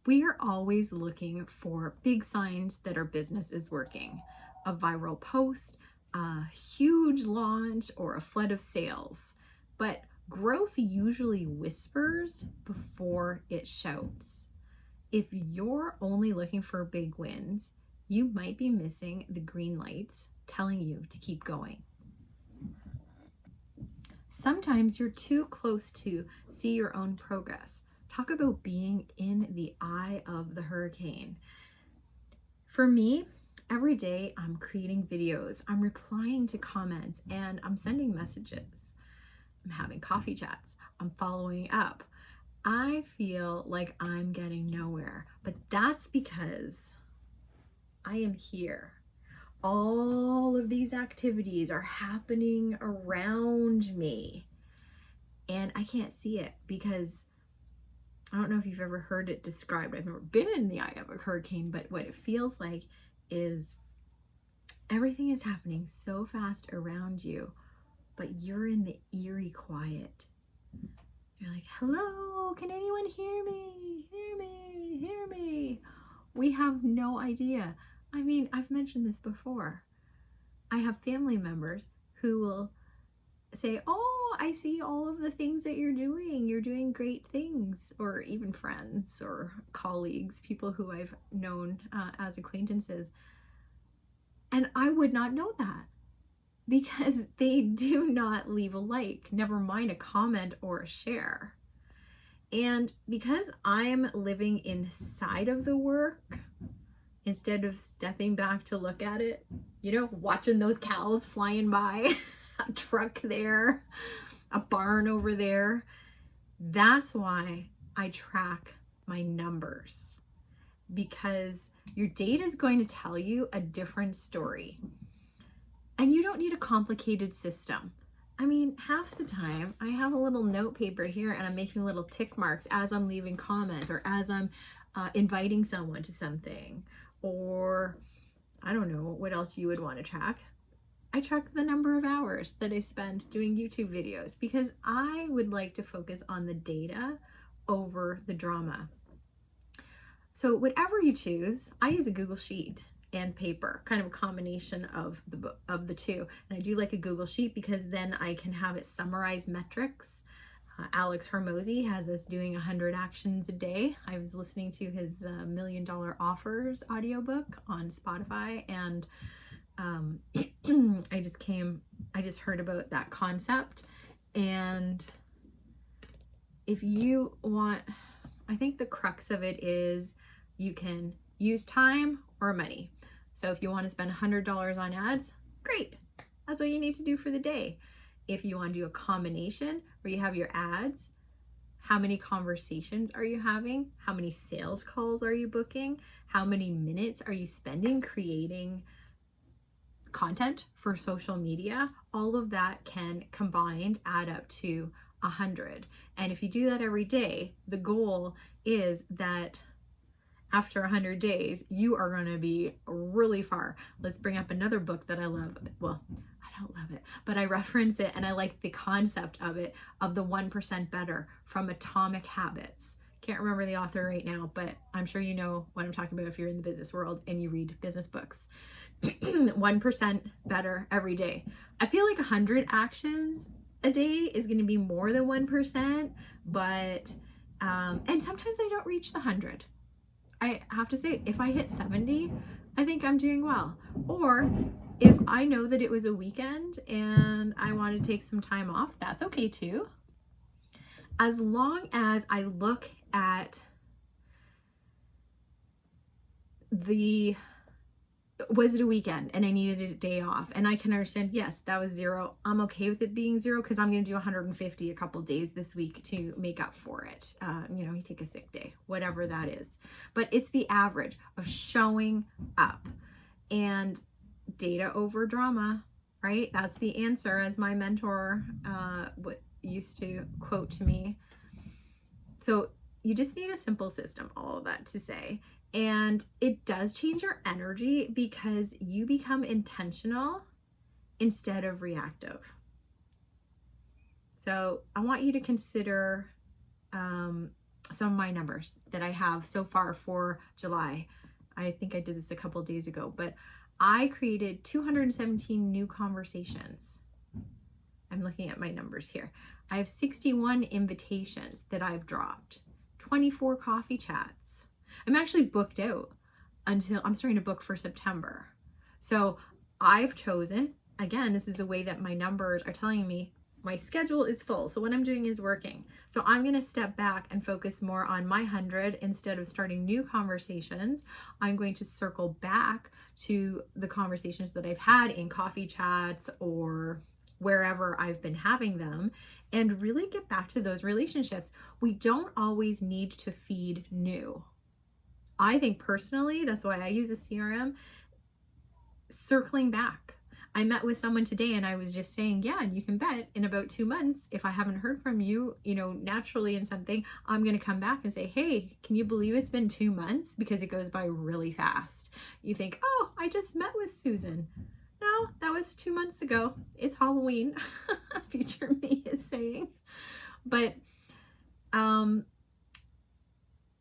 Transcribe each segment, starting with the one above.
We are always looking for big signs that our business is working. A viral post, a huge launch, or a flood of sales. But growth usually whispers before it shouts. If you're only looking for big wins, you might be missing the green lights telling you to keep going. Sometimes you're too close to see your own progress. Talk about being in the eye of the hurricane. For me, every day I'm creating videos, I'm replying to comments, and I'm sending messages. I'm having coffee chats, I'm following up. I feel like I'm getting nowhere, but that's because I am here. All of these activities are happening around me, and I can't see it because I don't know if you've ever heard it described. I've never been in the eye of a hurricane, but what it feels like is everything is happening so fast around you, but you're in the eerie quiet. You're like, hello, can anyone hear me? Hear me, hear me. We have no idea. I mean, I've mentioned this before. I have family members who will say, oh, I see all of the things that you're doing. You're doing great things. Or even friends or colleagues, people who I've known as acquaintances. And I would not know that because they do not leave a like, never mind a comment or a share. And because I'm living inside of the work, instead of stepping back to look at it, watching those cows flying by, a truck there, a barn over there. That's why I track my numbers, because your data is going to tell you a different story. And you don't need a complicated system. I mean, half the time I have a little note paper here and I'm making little tick marks as I'm leaving comments or as I'm inviting someone to something, or I don't know what else you would want to track. I track the number of hours that I spend doing YouTube videos because I would like to focus on the data over the drama. So whatever you choose, I use a Google Sheet and paper, kind of a combination of the two. And I do like a Google Sheet because then I can have it summarize metrics. Alex Hormozy has us doing 100 actions a day. I was listening to his $1 Million Offers audiobook on Spotify, and I just heard about that concept. And if you want, I think the crux of it is you can use time or money. So if you want to spend $100 on ads, great. That's what you need to do for the day. If you want to do a combination where you have your ads, how many conversations are you having? How many sales calls are you booking? How many minutes are you spending creating content for social media? All of that can combined add up to 100. And if you do that every day, the goal is that after 100 days, you are going to be really far. Let's bring up another book that I love. Well, I don't love it, but I reference it and I like the concept of it, of the 1% better from Atomic Habits. Can't remember the author right now, but I'm sure you know what I'm talking about if you're in the business world and you read business books. 1% better every day. I feel like 100 actions a day is going to be more than 1%, but and sometimes I don't reach the 100. I have to say, if I hit 70, I think I'm doing well. Or if I know that it was a weekend and I want to take some time off, that's okay too. As long as I look at was it a weekend and I needed a day off, and I can understand, yes, that was 0. I'm okay with it being 0 because I'm going to do 150 a couple days this week to make up for it. You take a sick day, whatever that is. But it's the average of showing up, and data over drama, right? That's the answer, as my mentor used to quote to me. So you just need a simple system, all of that to say. And it does change your energy because you become intentional instead of reactive. So I want you to consider some of my numbers that I have so far for July. I think I did this a couple of days ago, but I created 217 new conversations. I'm looking at my numbers here. I have 61 invitations that I've dropped, 24 coffee chats. I'm actually booked out until I'm starting to book for September. So I've chosen, again, this is a way that my numbers are telling me my schedule is full. So what I'm doing is working. So I'm going to step back and focus more on my 100 instead of starting new conversations. I'm going to circle back to the conversations that I've had in coffee chats or wherever I've been having them and really get back to those relationships. We don't always need to feed new. I think personally, that's why I use a CRM, circling back. I met with someone today and I was just saying, yeah, and you can bet in about 2 months, if I haven't heard from you, naturally in something, I'm going to come back and say, hey, can you believe it's been 2 months? Because it goes by really fast. You think, oh, I just met with Susan. No, that was 2 months ago. It's Halloween, future me is saying. But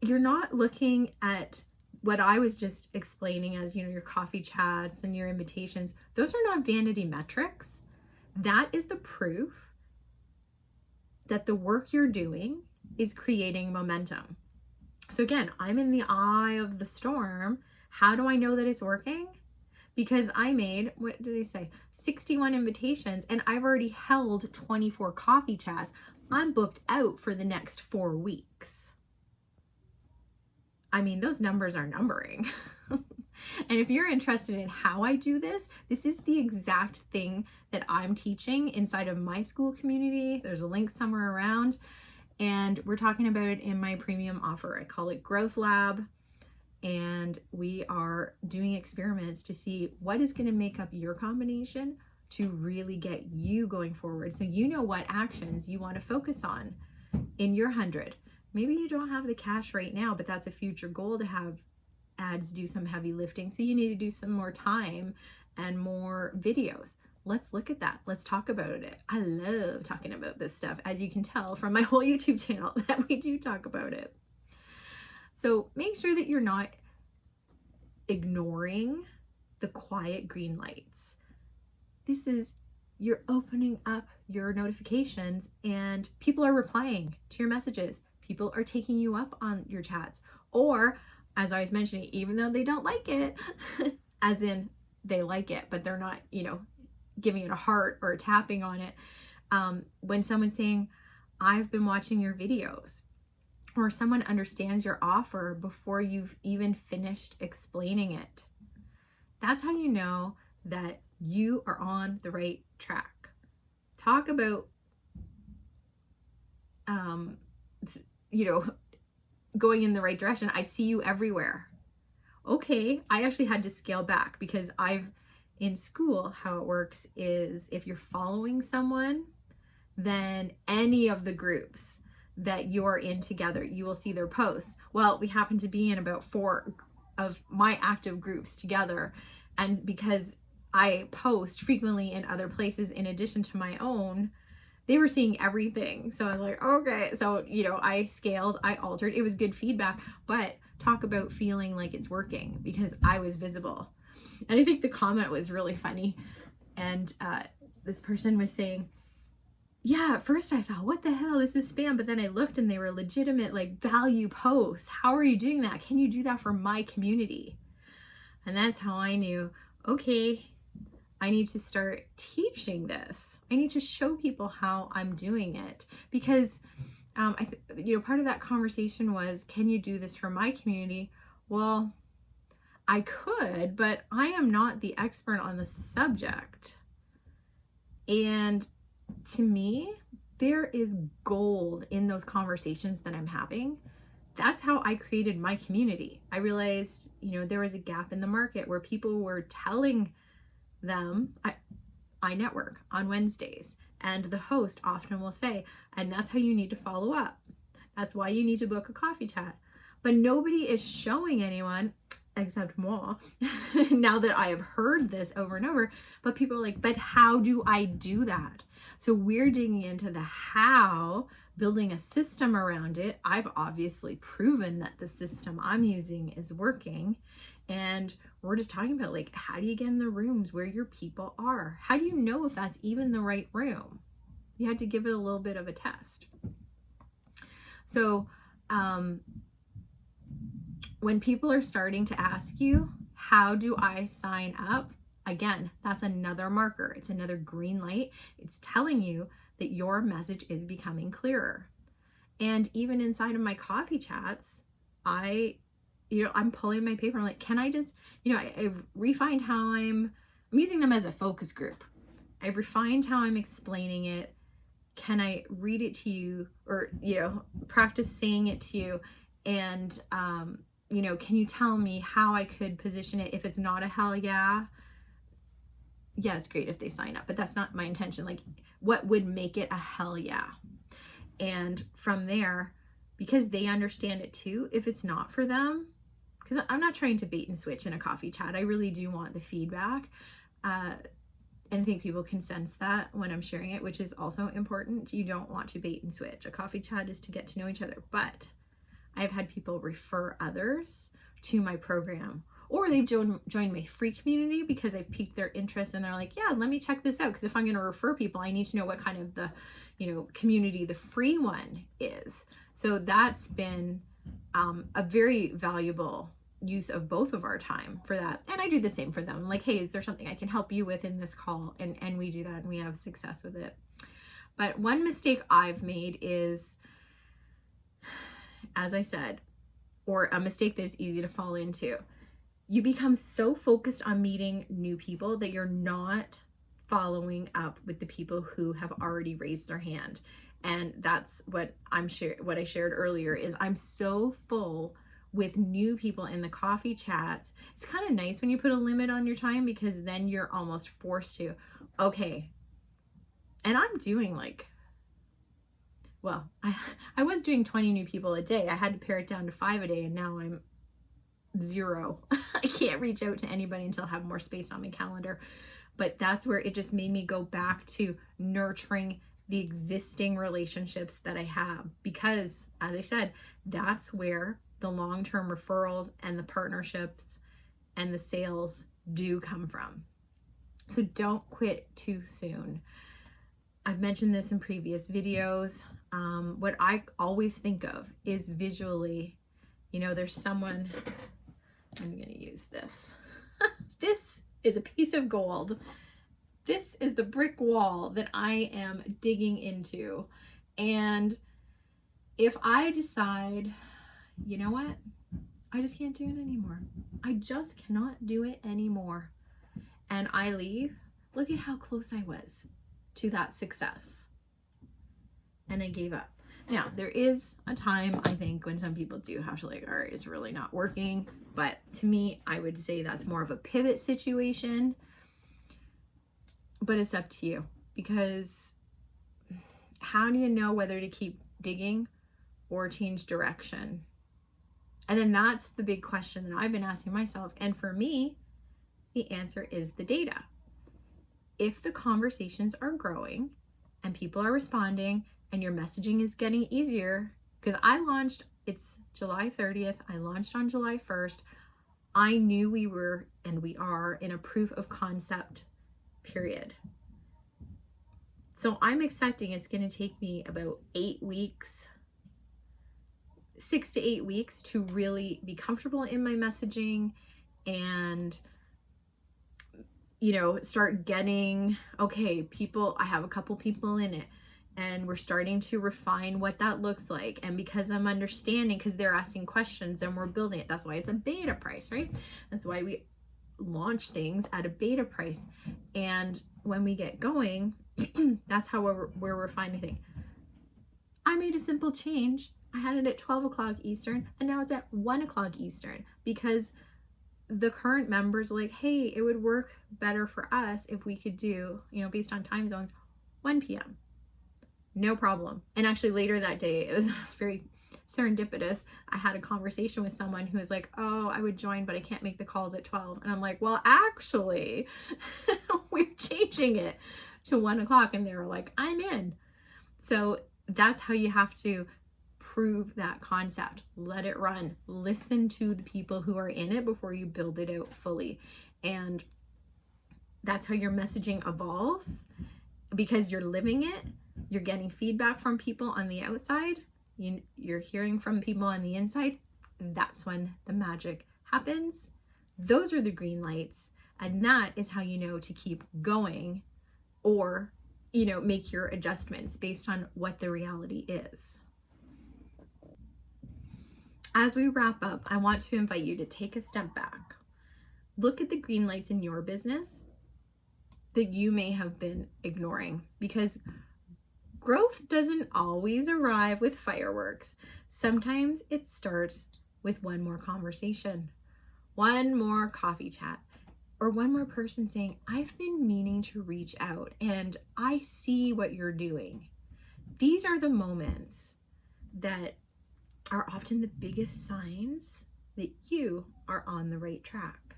you're not looking at what I was just explaining as, your coffee chats and your invitations. Those are not vanity metrics. That is the proof that the work you're doing is creating momentum. So again, I'm in the eye of the storm. How do I know that it's working? Because I made, what did I say? 61 invitations and I've already held 24 coffee chats. I'm booked out for the next 4 weeks. I mean, those numbers are numbering. And if you're interested in how I do this, this is the exact thing that I'm teaching inside of my school community. There's a link somewhere around, and we're talking about it in my premium offer. I call it Growth Lab, and we are doing experiments to see what is going to make up your combination to really get you going forward. So you know what actions you want to focus on in your 100. Maybe you don't have the cash right now, but that's a future goal to have ads do some heavy lifting. So you need to do some more time and more videos. Let's look at that. Let's talk about it. I love talking about this stuff, as you can tell from my whole YouTube channel that we do talk about it. So make sure that you're not ignoring the quiet green lights. This is, you're opening up your notifications and people are replying to your messages. People are taking you up on your chats, or as I was mentioning, even though they don't like it, as in they like it, but they're not, giving it a heart or tapping on it. When someone's saying, I've been watching your videos, or someone understands your offer before you've even finished explaining it, that's how you know that you are on the right track. Talk about, going in the right direction. I see you everywhere. Okay, I actually had to scale back because in school, how it works is if you're following someone, then any of the groups that you're in together, you will see their posts. Well, we happen to be in about 4 of my active groups together. And because I post frequently in other places in addition to my own, they were seeing everything. So I was like, okay. So, I scaled, I altered. It was good feedback, but talk about feeling like it's working because I was visible. And I think the comment was really funny. And this person was saying, yeah, at first I thought, what the hell, this is spam. But then I looked and they were legitimate, value posts. How are you doing that? Can you do that for my community? And that's how I knew, okay, I need to start teaching this. I need to show people how I'm doing it because, part of that conversation was, can you do this for my community? Well, I could, but I am not the expert on the subject. And to me, there is gold in those conversations that I'm having. That's how I created my community. I realized, there was a gap in the market where people were telling them, I network on Wednesdays, and the host often will say, and that's how you need to follow up. That's why you need to book a coffee chat. But nobody is showing anyone, except moi, now that I have heard this over and over, but people are like, but how do I do that? So we're digging into the how, building a system around it. I've obviously proven that the system I'm using is working. And we're just talking about like, how do you get in the rooms where your people are? How do you know if that's even the right room? You had to give it a little bit of a test. So, when people are starting to ask you, how do I sign up? Again, that's another marker. It's another green light. It's telling you that your message is becoming clearer. And even inside of my coffee chats, I'm pulling my paper. I'm like, can I just, I've refined how I'm using them as a focus group. I've refined how I'm explaining it. Can I read it to you, or, practice saying it to you? And, can you tell me how I could position it if it's not a hell yeah? Yeah, it's great if they sign up, but that's not my intention. Like, what would make it a hell yeah? And from there, because they understand it too, if it's not for them, because I'm not trying to bait and switch in a coffee chat. I really do want the feedback. And I think people can sense that when I'm sharing it, which is also important. You don't want to bait and switch. A coffee chat is to get to know each other, but I've had people refer others to my program, or they've joined my free community because I've piqued their interest and they're like, yeah, let me check this out. Because if I'm going to refer people, I need to know what kind of the, community the free one is. So that's been a very valuable use of both of our time for that. And I do the same for them. I'm like, hey, is there something I can help you with in this call? And we do that and we have success with it. But one mistake I've made is, as I said, or a mistake that is easy to fall into, you become so focused on meeting new people that you're not following up with the people who have already raised their hand. And that's what I shared earlier is I'm so full with new people in the coffee chats. It's kind of nice when you put a limit on your time, because then you're almost forced to, okay. And I'm doing I was doing 20 new people a day. I had to pare it down to 5 a day, and now I'm 0. I can't reach out to anybody until I have more space on my calendar. But that's where it just made me go back to nurturing the existing relationships that I have, because, as I said, that's where the long-term referrals and the partnerships and the sales do come from. So don't quit too soon. I've mentioned this in previous videos. What I always think of is visually, there's someone, I'm going to use this. This is a piece of gold. This is the brick wall that I am digging into. And if I decide, you know what, I just can't do it anymore. I just cannot do it anymore. And I leave, look at how close I was to that success. And I gave up. Now, there is a time, I think, when some people do have to all right, it's really not working. But to me, I would say that's more of a pivot situation. But it's up to you, because how do you know whether to keep digging or change direction? And then that's the big question that I've been asking myself. And for me, the answer is the data. If the conversations are growing and people are responding and your messaging is getting easier, because it's July 30th, I launched on July 1st. I knew we were, and we are, in a proof of concept period. So I'm expecting it's going to take me about 8 weeks, 6 to 8 weeks to really be comfortable in my messaging and, start getting, okay, I have a couple people in it, and we're starting to refine what that looks like. And because I'm understanding, because they're asking questions and we're building it, that's why it's a beta price, right? That's why we launch things at a beta price. And when we get going, that's how we're refining things. I made a simple change. I had it at 12 o'clock Eastern, and now it's at 1 o'clock Eastern, because the current members are like, hey, it would work better for us if we could do, based on time zones, 1 p.m. No problem. And actually later that day, it was very serendipitous. I had a conversation with someone who was like, oh, I would join, but I can't make the calls at 12. And I'm like, well, actually, we're changing it to 1 o'clock. And they were like, I'm in. So that's how you have to prove that concept. Let it run. Listen to the people who are in it before you build it out fully. And that's how your messaging evolves, because you're living it. You're getting feedback from people on the outside. You're hearing from people on the inside. That's when the magic happens. Those are the green lights. And that is how you know to keep going, or, make your adjustments based on what the reality is. As we wrap up, I want to invite you to take a step back. Look at the green lights in your business that you may have been ignoring, because growth doesn't always arrive with fireworks. Sometimes it starts with one more conversation, one more coffee chat, or one more person saying, I've been meaning to reach out and I see what you're doing. These are the moments that are often the biggest signs that you are on the right track.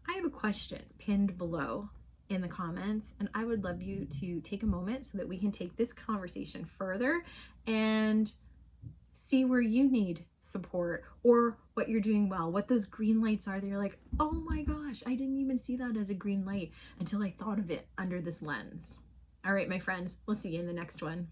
I have a question pinned below in the comments, and I would love you to take a moment so that we can take this conversation further and see where you need support, or what you're doing well, what those green lights are that you're like, oh my gosh, I didn't even see that as a green light until I thought of it under this lens. All right, my friends, we'll see you in the next one.